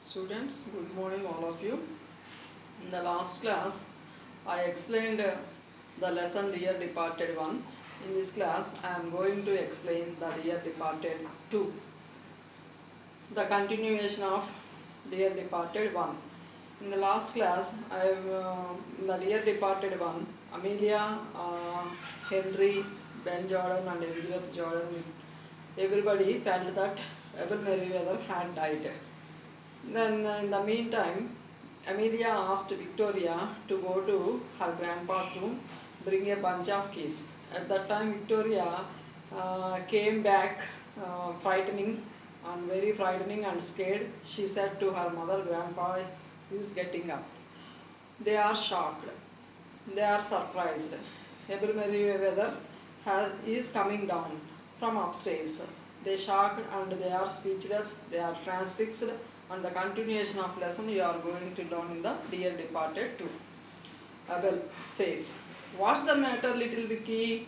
Students, good morning all of you. In the last class, I explained the lesson Dear Departed 1. In this class, I am going to explain the Dear Departed 2. The continuation of Dear Departed 1. In the last class, in the Dear Departed 1, Amelia, Henry, Ben Jordan and Elizabeth Jordan, everybody felt that Abel Merriweather had died. Then in the meantime, Amelia asked Victoria to go to her grandpa's room, bring a bunch of keys. At that time, Victoria came back frightening and very frightening and scared. She said to her mother, "Grandpa is getting up." They are shocked. They are surprised. Abel Merriweather is coming down from upstairs. They shocked and they are speechless. They are transfixed. And the continuation of lesson you are going to learn in the Dear Departed 2. Abel says, "What's the matter, little Vicky?"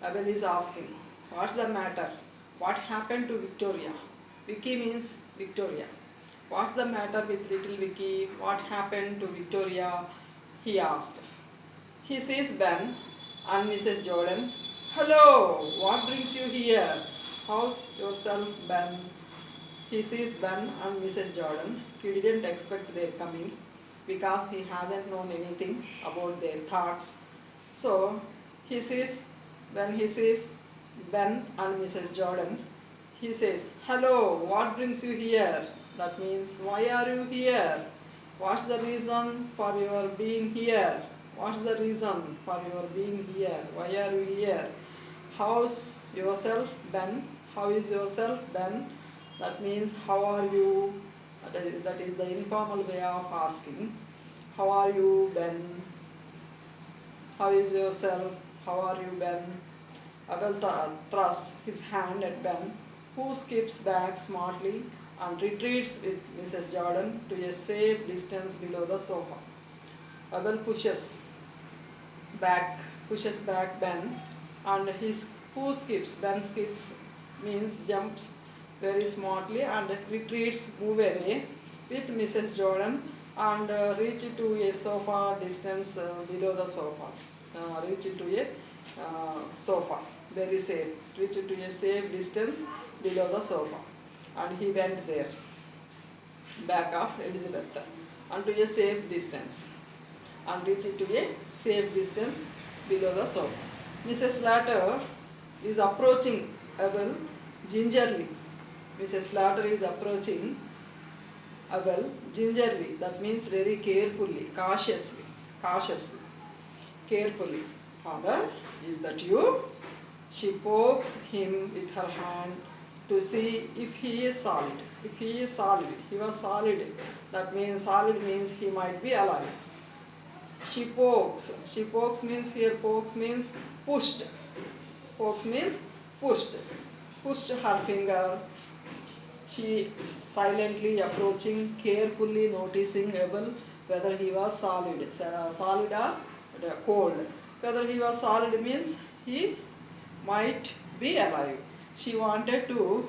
Abel is asking, "What's the matter? What happened to Victoria?" Vicky means Victoria. "What's the matter with little Vicky? What happened to Victoria?" he asked. He sees Ben and Mrs. Jordan. "Hello, what brings you here? How's yourself, Ben?" He sees Ben and Mrs. Jordan. He didn't expect their coming because he hasn't known anything about their thoughts. So when he sees Ben and Mrs. Jordan, he says, "Hello, what brings you here?" That means, "Why are you here? What's the reason for your being here? What's the reason for your being here? Why are you here? How's yourself, Ben? How is yourself, Ben?" That means, "How are you?" That is the informal way of asking. "How are you, Ben? How is yourself? How are you, Ben?" Abel thrusts his hand at Ben, who skips back smartly and retreats with Mrs. Jordan to a safe distance below the sofa. Abel pushes back Ben, and Ben skips means jumps very smartly and retreats, move away with Mrs. Jordan and reach to a sofa distance below the sofa. Reach to a sofa, very safe. Reach to a safe distance below the sofa. And he went there, back of Elizabeth, and to a safe distance. And reached to a safe distance below the sofa. Mrs. Slater is approaching Abel gingerly. Mrs. Slater is approaching Abel gingerly. That means very carefully, cautiously, carefully. "Father, is that you?" She pokes him with her hand to see if he is solid. If he is solid, he was solid. That means solid means he might be alive. She pokes. Means here pokes means pushed. Pokes means pushed. Pushed her finger. She silently approaching, carefully noticing Abel whether he was solid or cold. Whether he was solid means he might be alive. She wanted to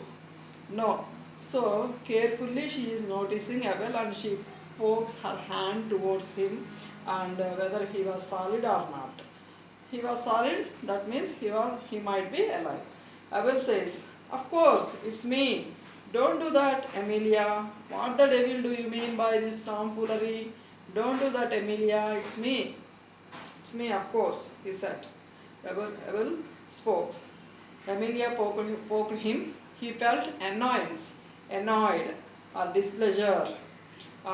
know. So carefully she is noticing Abel and she pokes her hand towards him and whether he was solid or not. He was solid, that means he might be alive. Abel says, "Of course, it's me. Don't do that, Amelia. What the devil do you mean by this tomfoolery? Don't do that, Amelia. It's me. It's me, of course," he said. Abel spoke. Amelia poked him. He felt annoyed or displeasure.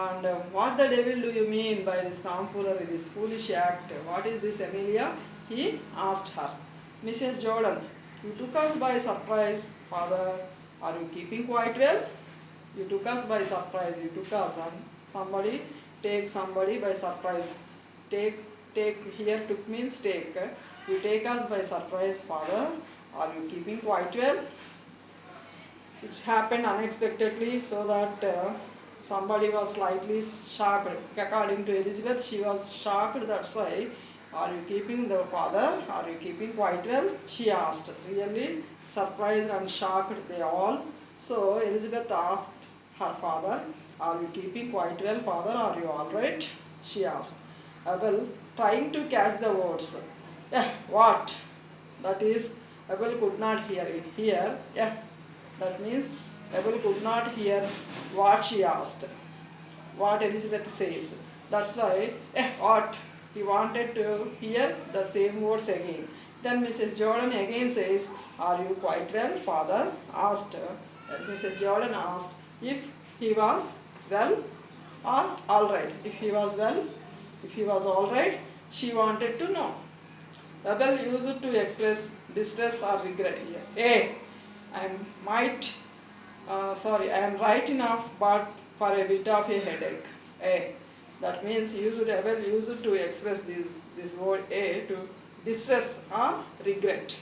And "What the devil do you mean by this tomfoolery, this foolish act? What is this, Amelia?" he asked her. "Mrs. Jordan, you took us by surprise, Father. Are you keeping quite well?" You took us by surprise. You took us. Somebody take somebody by surprise. Take here took means take. You take us by surprise, Father. Are you keeping quite well? It's happened unexpectedly, so that somebody was slightly shocked. According to Elizabeth, she was shocked. That's why, "Are you keeping the Father? Are you keeping quite well?" she asked. Really surprised and shocked they all. So Elizabeth asked her father. Are you keeping quite well, father? Are you all right? She asked. Abel, trying to catch the words. Yeah, what? That is, Abel could not hear it. Here, yeah, that means Abel could not hear what she asked, what Elizabeth says. That's why, what? He wanted to hear the same words again. Then Mrs. Jordan again says, are you quite well, father? Asked. Mrs. Jordan asked if he was well or alright. If he was well, if he was alright, she wanted to know. Abel used to express distress or regret. I am right enough, but for a bit of a headache. That means Abel used to express this word to distress or regret.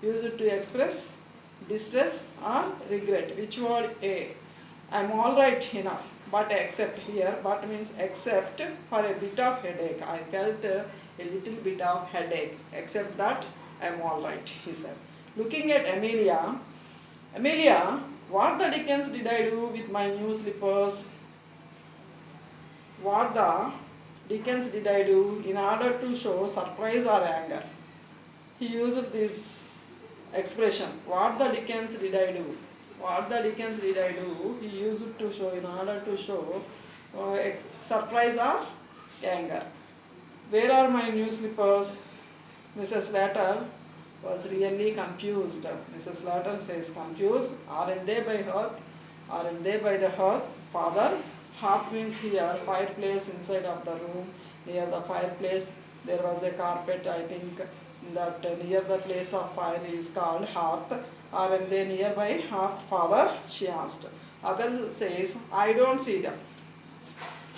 Used to express distress or regret. Which word? I am all right enough, but except here, but means except for a bit of headache. I felt a little bit of headache. Except that I am all right, he said. Looking at Amelia, what the dickens did I do with my new slippers? What the dickens did I do in order to show surprise or anger? He used this expression, what the dickens did I do? What the dickens did I do? He used to show in order to show surprise or anger. Where are my new slippers? Mrs. Slater was really confused. Mrs. Slater says, confused? Aren't they by hearth? Aren't they by the hearth? Father, hearth means here fireplace inside of the room. Near the fireplace there was a carpet. I think that near the place of fire is called hearth. Aren't they nearby hearth, father? She asked. Abel says, I don't see them.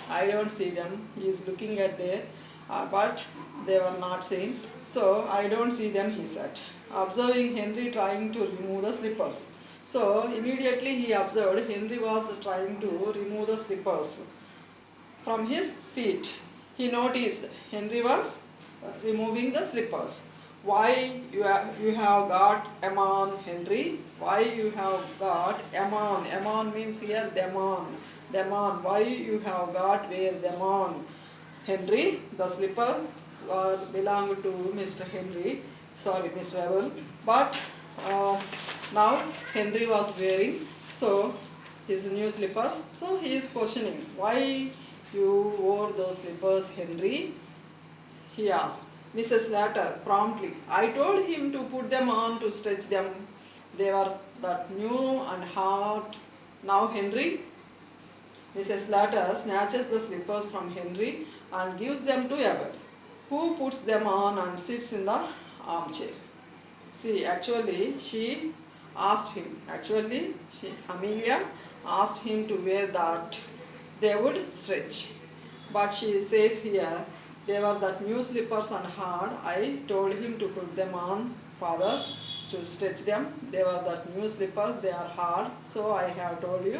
I don't see them. He is looking at there, but they were not seen. So, I don't see them, he said. Observing Henry trying to remove the slippers. So, immediately he observed Henry was trying to remove the slippers from his feet. He noticed Henry was removing the slippers. Why you have got Ammon, Henry? Why you have got Ammon? Ammon means here demon. Demon. Why you have got where demon? Henry, the slippers belong to Mr. Henry. Sorry, Mr. Abel. But now Henry was wearing his new slippers. So he is questioning, why you wore those slippers, Henry? He asked. Mrs. Slater promptly, I told him to put them on to stretch them. They were that new and hard. Now Henry. Mrs. Slater snatches the slippers from Henry and gives them to Abel, who puts them on and sits in the armchair. See, actually she asked him, Amelia asked him to wear that. They would stretch. But she says here, they were that new slippers and hard. I told him to put them on, father, to stretch them. They were that new slippers, they are hard. So I have told you.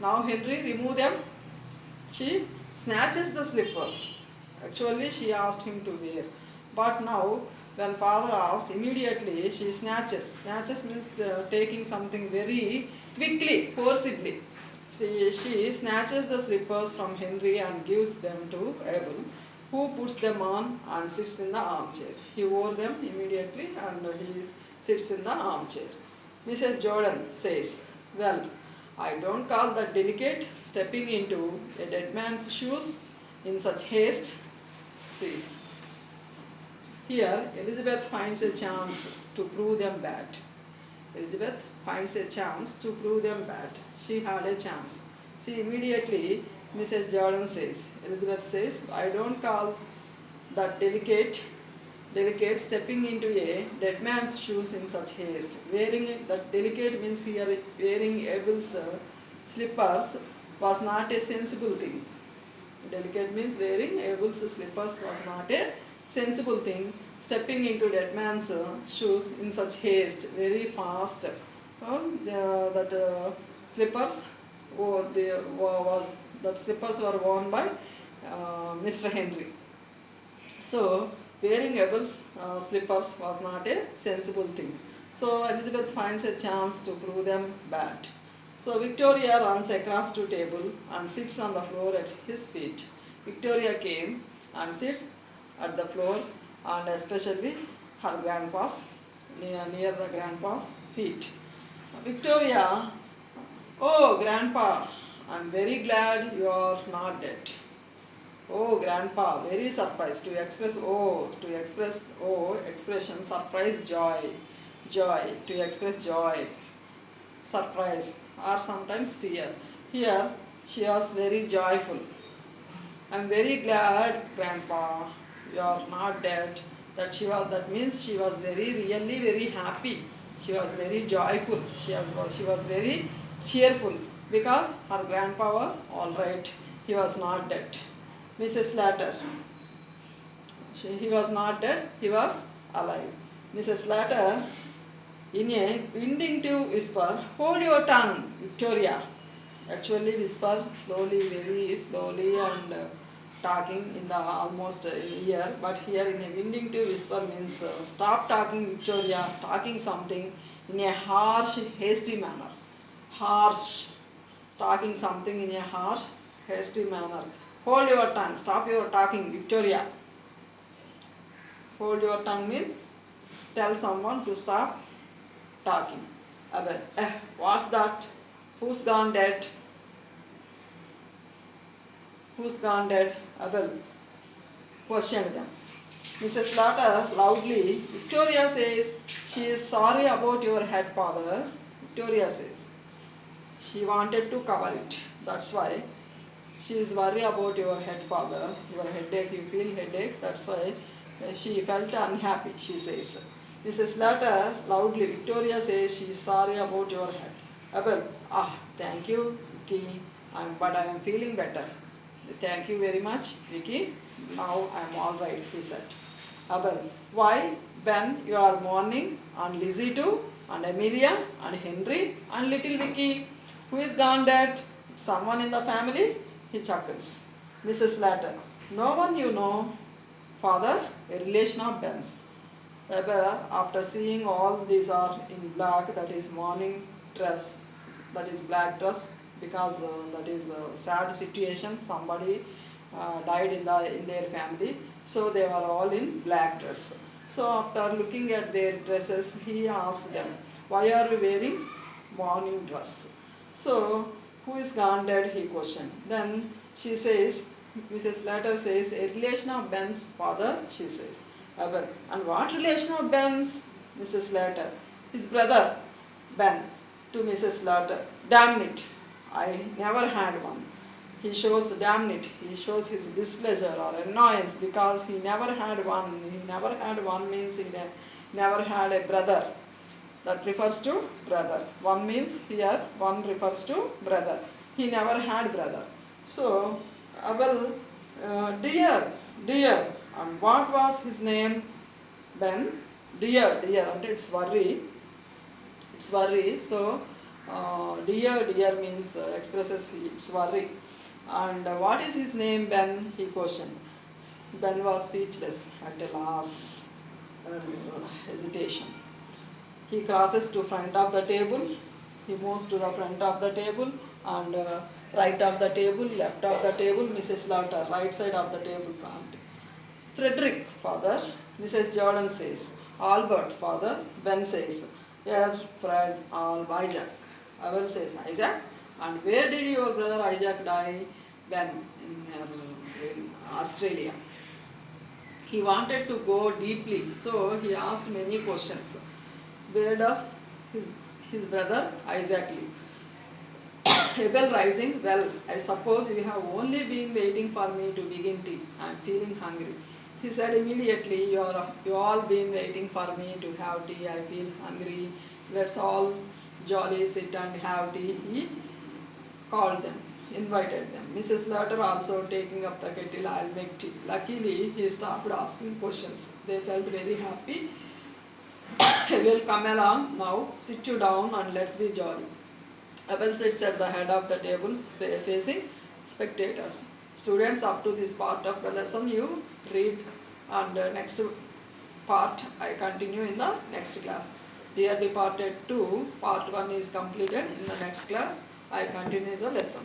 Now Henry, remove them. She snatches the slippers. Actually she asked him to wear. But now when father asked, immediately she snatches. Snatches means taking something very quickly, forcibly. She snatches the slippers from Henry and gives them to Abel, who puts them on and sits in the armchair. He wore them immediately and he sits in the armchair. Mrs. Jordan says, well, I don't call that delicate, stepping into a dead man's shoes in such haste. See, here Elizabeth finds a chance to prove them bad. Elizabeth finds a chance to prove them bad. She had a chance. See, immediately Mrs. Jordan says, Elizabeth says, I don't call that delicate stepping into a dead man's shoes in such haste. Wearing that delicate means here wearing Abel's slippers was not a sensible thing. Delicate means wearing Abel's slippers was not a sensible thing. Stepping into dead man's shoes in such haste, very fast. Slippers slippers were worn by Mr. Henry. So wearing Abel's slippers was not a sensible thing. So Elizabeth finds a chance to prove them bad. So Victoria runs across to table and sits on the floor at his feet. Victoria came and sits at the floor and especially her grandpa's near the grandpa's feet. Victoria, oh grandpa, I'm very glad you are not dead. Oh grandpa, very surprised to express expression surprise joy to express joy surprise or sometimes fear. Here she was very joyful. I'm very glad, Grandpa, you are not dead. That means she was really very happy. She was very joyful. She was very cheerful because her grandpa was all right. He was not dead. Mrs. Slater, he was not dead. He was alive. Mrs. Slater, in a vindictive whisper, hold your tongue, Victoria. Actually, whisper slowly, very slowly, and talking in the almost ear. But here, in a vindictive whisper means stop talking, Victoria. Talking something in a harsh, hasty manner. Harsh, talking something in a harsh, hasty manner. Hold your tongue. Stop your talking, Victoria. Hold your tongue means tell someone to stop talking. What's that? Who's gone dead? Who's gone dead? Abel questioned them. Mrs. Slater loudly, Victoria says, she is sorry about your head, father. Victoria says, she wanted to cover it. That's why she is worried about your head, father. Your headache, you feel headache. That's why she felt unhappy, she says. Mrs. Slater loudly, Victoria says, she is sorry about your head. Abel, thank you, Vicky, but I am feeling better. Thank you very much, Vicky. Now I am all right, he said. Abel, why? Ben, you are mourning, and Lizzie too, and Amelia, and Henry, and little Vicky. Who is gone dead? Someone in the family? He chuckles. Mrs. Slater, no one you know, father, a relation of Ben's. Abel, after seeing all these are in black, that is mourning dress, that is black dress, because that is a sad situation. Somebody died in their family, so they were all in black dress. So after looking at their dresses, he asked them, "Why are you wearing mourning dress?" So, who is gone dead? He questioned. Then she says, Mrs. Slater says, a relation of Ben's father. She says, Abel, and what relation of Ben's? Mrs. Slater, his brother Ben. To Mrs. Slater, damn it, I never had one. He shows, damn it, he shows his displeasure or annoyance because he never had one. He never had one means he never had a brother. That refers to brother. One means here, one refers to brother. He never had brother. So, Abel, dear, and what was his name? Ben, dear, and it's worry. It's worry. So, dear means expresses it's worry. And what is his name, Ben? He questioned. Ben was speechless at a loss, hesitation. He crosses to front of the table. He moves to the front of the table and right of the table, left of the table, Mrs. Slater, right side of the table. Frederick, father, Mrs. Jordan says. Albert, father, Ben says. Here, Fred, Isaac. Abel says, Isaac? And where did your brother Isaac die? Ben, in Australia. He wanted to go deeply, so he asked many questions. Where does his brother Isaac live? Abel rising, well, I suppose you have only been waiting for me to begin tea. I am feeling hungry. He said immediately, you all been waiting for me to have tea. I feel hungry. Let's all jolly sit and have tea. He called them, invited them. Mrs. Slater also taking up the kettle, I'll make tea. Luckily, he stopped asking questions. They felt very happy. Abel, come along now, sit you down and let's be jolly. Abel sits at the head of the table facing spectators. Students, up to this part of the lesson you read, and next part I continue in the next class. Dearly Parted 2, part 1 is completed. In the next class, I continue the lesson.